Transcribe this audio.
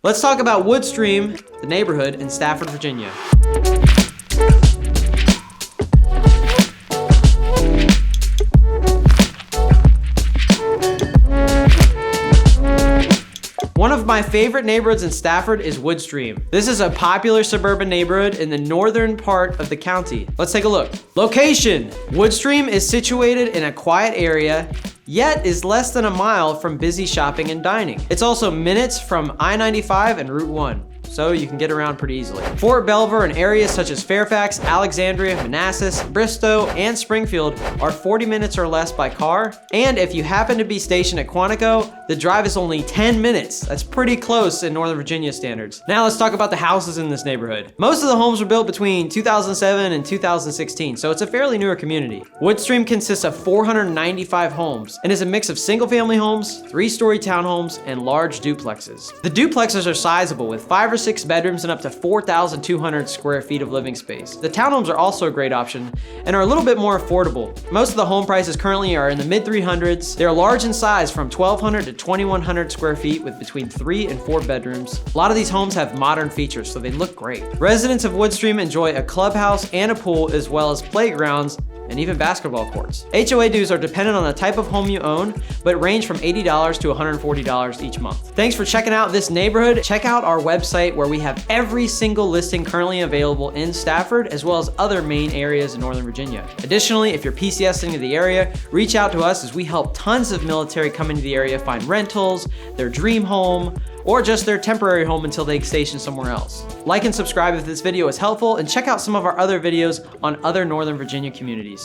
Let's talk about Woodstream, the neighborhood in Stafford, Virginia. One of my favorite neighborhoods in Stafford is Woodstream. This is a popular suburban neighborhood in the northern part of the county. Let's take a look. Location: Woodstream is situated in a quiet area, yet is less than a mile from busy shopping and dining. It's also minutes from I-95 and Route 1. So you can get around pretty easily. Fort Belvoir and areas such as Fairfax, Alexandria, Manassas, Bristow, and Springfield are 40 minutes or less by car. And if you happen to be stationed at Quantico, the drive is only 10 minutes. That's pretty close in Northern Virginia standards. Now let's talk about the houses in this neighborhood. Most of the homes were built between 2007 and 2016, so it's a fairly newer community. Woodstream consists of 495 homes and is a mix of single-family homes, 3-story townhomes, and large duplexes. The duplexes are sizable with 5 or 6 bedrooms and up to 4,200 square feet of living space. The townhomes are also a great option and are a little bit more affordable. Most of the home prices currently are in the mid 300s. They're large in size from 1,200 to 2,100 square feet with between 3 and 4 bedrooms. A lot of these homes have modern features, so they look great. Residents of Woodstream enjoy a clubhouse and a pool, as well as playgrounds and even basketball courts. HOA dues are dependent on the type of home you own, but range from $80 to $140 each month. Thanks for checking out this neighborhood. Check out our website where we have every single listing currently available in Stafford, as well as other main areas in Northern Virginia. Additionally, if you're PCSing to the area, reach out to us as we help tons of military come into the area find rentals, their dream home, or just their temporary home until they station somewhere else. Like and subscribe if this video is helpful, and check out some of our other videos on other Northern Virginia communities.